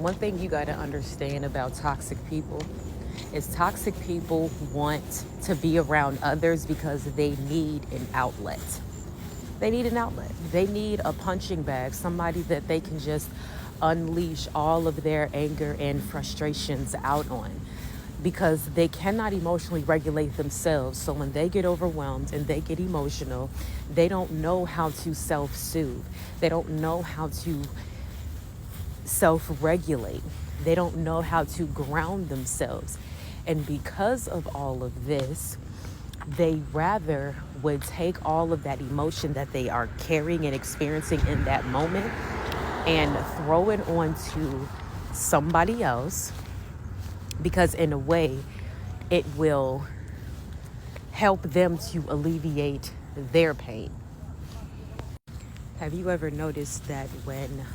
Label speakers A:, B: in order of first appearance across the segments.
A: One thing you got to understand about toxic people is toxic people want to be around others because they need an outlet. They need an outlet. They need a punching bag, somebody that they can just unleash all of their anger and frustrations out on because they cannot emotionally regulate themselves. So when they get overwhelmed and they get emotional, they don't know how to self soothe. They don't know how to self regulate. They don't know how to ground themselves. And because of all of this, they rather would take all of that emotion that they are carrying and experiencing in that moment and throw it onto somebody else because, in a way, it will help them to alleviate their pain. Have you ever noticed that when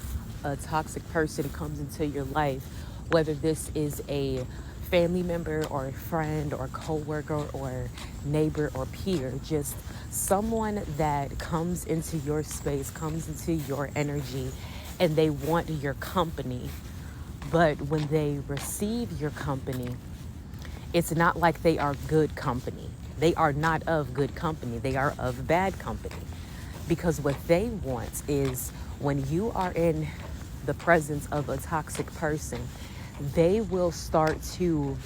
A: a toxic person comes into your life, whether this is a family member or a friend or coworker or neighbor or peer, just someone that comes into your space, comes into your energy, and they want your company, but when they receive your company, it's not like they are good company. They are not of good company. They are of bad company. Because what they want is when you are in the presence of a toxic person, they will start to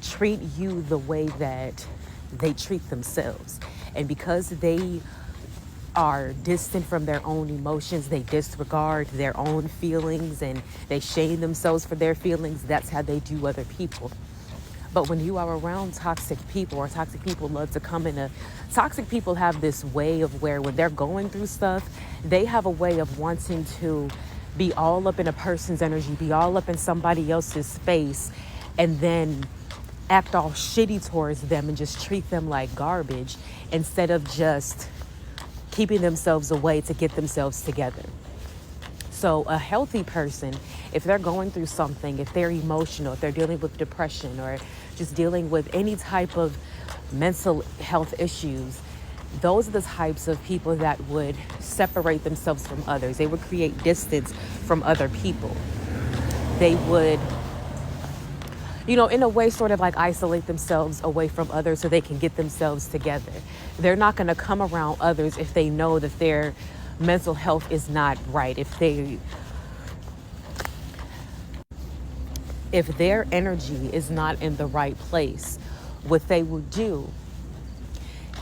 A: treat you the way that they treat themselves. And because they are distant from their own emotions, they disregard their own feelings and they shame themselves for their feelings, that's how they do other people. But when you are around toxic people, or toxic people love to come in toxic people have this way of where when they're going through stuff, they have a way of wanting to be all up in a person's energy, be all up in somebody else's space, and then act all shitty towards them and just treat them like garbage instead of just keeping themselves away to get themselves together. So a healthy person, if they're going through something, if they're emotional, if they're dealing with depression or just dealing with any type of mental health issues, those are the types of people that would separate themselves from others. They would create distance from other people. They would, in a way, sort of like isolate themselves away from others so they can get themselves together. They're not going to come around others if they know that their mental health is not right. If their energy is not in the right place, what they will do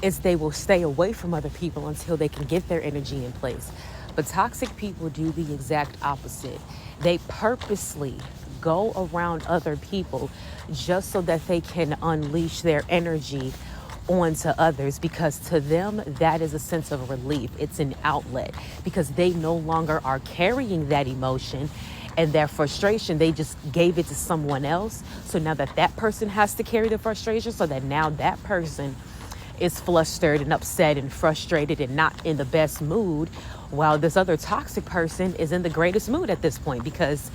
A: is they will stay away from other people until they can get their energy in place. But toxic people do the exact opposite. They purposely go around other people just so that they can unleash their energy onto others, because to them that is a sense of relief. It's an outlet because they no longer are carrying that emotion and their frustration. They just gave it to someone else. So now that person has to carry the frustration, so that now that person is flustered and upset and frustrated and not in the best mood, while this other toxic person is in the greatest mood at this point because,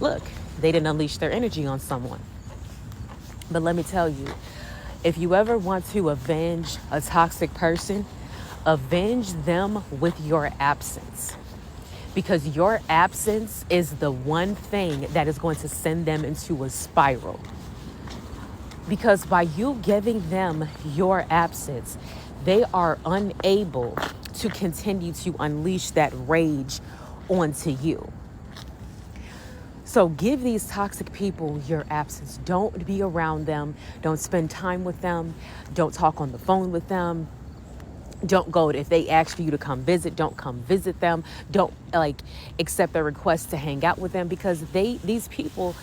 A: look, they didn't unleash their energy on someone. But let me tell you, if you ever want to avenge a toxic person, avenge them with your absence. Because your absence is the one thing that is going to send them into a spiral. Because by you giving them your absence, they are unable to continue to unleash that rage onto you. So give these toxic people your absence. Don't be around them. Don't spend time with them. Don't talk on the phone with them. Don't go, if they ask for you to come visit, don't come visit them. Don't accept their request to hang out with them, because these people,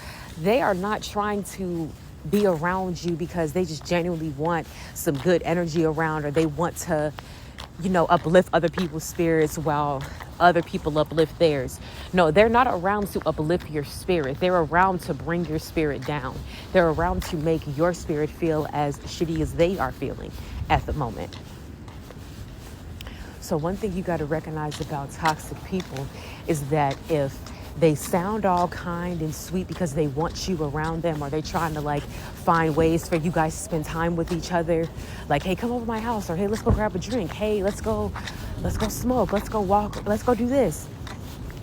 A: they are not trying to be around you because they just genuinely want some good energy around, or they want to, uplift other people's spirits while other people uplift theirs. No, they're not around to uplift your spirit. They're around to bring your spirit down. They're around to make your spirit feel as shitty as they are feeling at the moment. So one thing you got to recognize about toxic people is that if they sound all kind and sweet because they want you around them, or they trying to find ways for you guys to spend time with each other, like, hey, come over to my house, or hey, let's go grab a drink, hey, let's go smoke, let's go walk, let's go do this.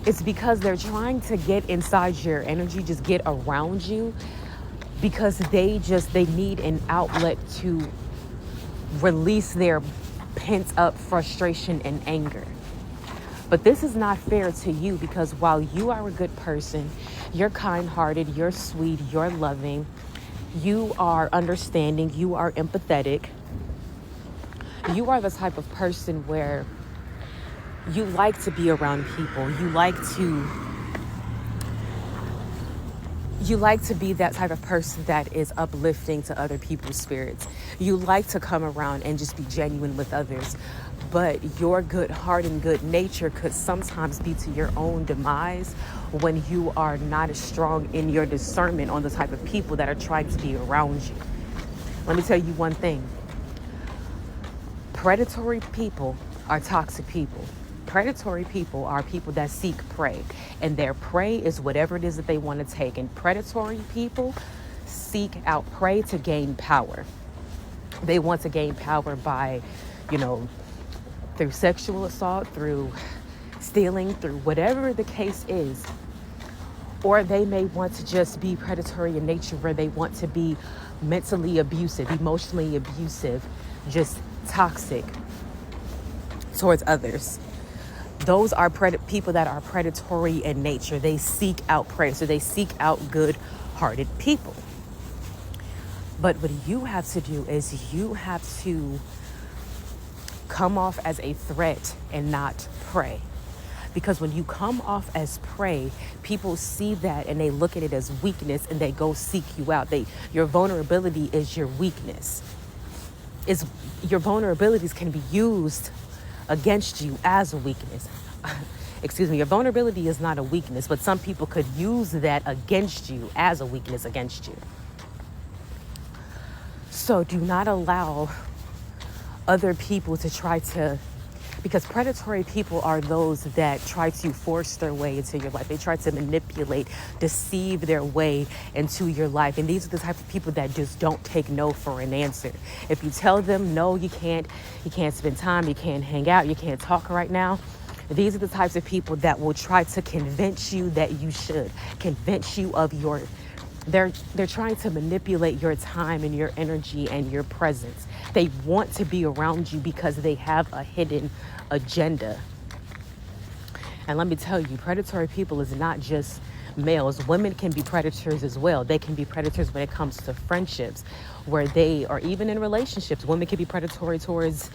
A: It's because they're trying to get inside your energy, just get around you, because they need an outlet to release their pent up frustration and anger. But this is not fair to you, because while you are a good person, you're kind-hearted, you're sweet, you're loving, you are understanding, you are empathetic, you are the type of person where you like to be around people. You like to be that type of person that is uplifting to other people's spirits. You like to come around and just be genuine with others. But your good heart and good nature could sometimes be to your own demise when you are not as strong in your discernment on the type of people that are trying to be around you. Let me tell you one thing. Predatory people are toxic people. Predatory people are people that seek prey, and their prey is whatever it is that they want to take. And predatory people seek out prey to gain power. They want to gain power by, through sexual assault, through stealing, through whatever the case is. Or they may want to just be predatory in nature, where they want to be mentally abusive, emotionally abusive, just toxic towards others. Those are people that are predatory in nature. They seek out prey, so they seek out good-hearted people. But what you have to do is you have to come off as a threat and not prey. Because when you come off as prey, people see that and they look at it as weakness and they go seek you out. Your vulnerability is your weakness. Your vulnerabilities can be used against you as a weakness. Excuse me, your vulnerability is not a weakness, but some people could use that against you as a weakness against you. So do not allow other people to try to, because predatory people are those that try to force their way into your life. They try to manipulate, deceive their way into your life. And these are the type of people that just don't take no for an answer. If you tell them, no, you can't spend time, you can't hang out, you can't talk right now, these are the types of people that will try to convince you that you should, convince you of they're trying to manipulate your time and your energy and your presence. They want to be around you because they have a hidden agenda. And let me tell you, predatory people is not just males. Women can be predators as well. They can be predators when it comes to friendships, where they are even in relationships. Women can be predatory towards,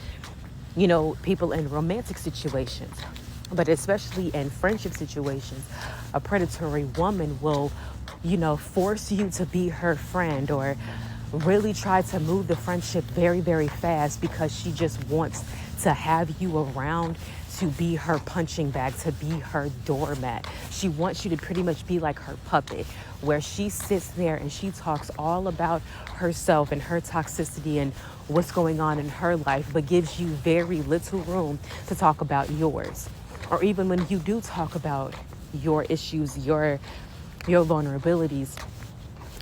A: people in romantic situations. But especially in friendship situations, a predatory woman will, force you to be her friend, or really try to move the friendship very, very fast, because she just wants to have you around to be her punching bag, to be her doormat. She wants you to pretty much be like her puppet, where she sits there and she talks all about herself and her toxicity and what's going on in her life, but gives you very little room to talk about yours. Or even when you do talk about your issues, your vulnerabilities,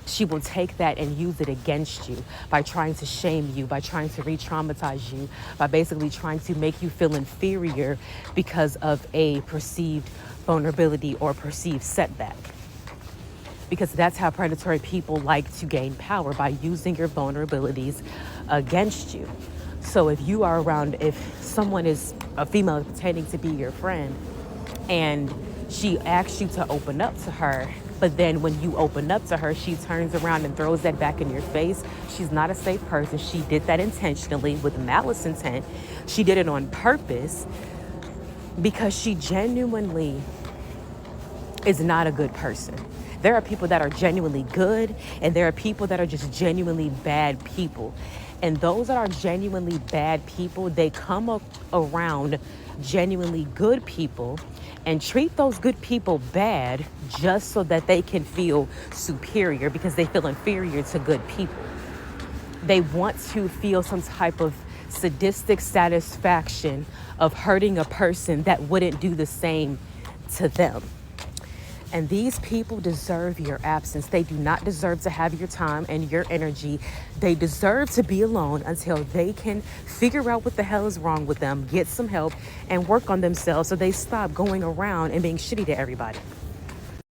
A: she will take that and use it against you by trying to shame you, by trying to re-traumatize you, by basically trying to make you feel inferior because of a perceived vulnerability or perceived setback. Because that's how predatory people like to gain power, by using your vulnerabilities against you. So if someone is a female pretending to be your friend and she asks you to open up to her, but then when you open up to her, she turns around and throws that back in your face, she's not a safe person. She did that intentionally with malice intent. She did it on purpose because she genuinely is not a good person. There are people that are genuinely good, and there are people that are just genuinely bad people. And those that are genuinely bad people, they come around genuinely good people and treat those good people bad just so that they can feel superior, because they feel inferior to good people. They want to feel some type of sadistic satisfaction of hurting a person that wouldn't do the same to them. And these people deserve your absence. They do not deserve to have your time and your energy. They deserve to be alone until they can figure out what the hell is wrong with them, get some help, and work on themselves so they stop going around and being shitty to everybody.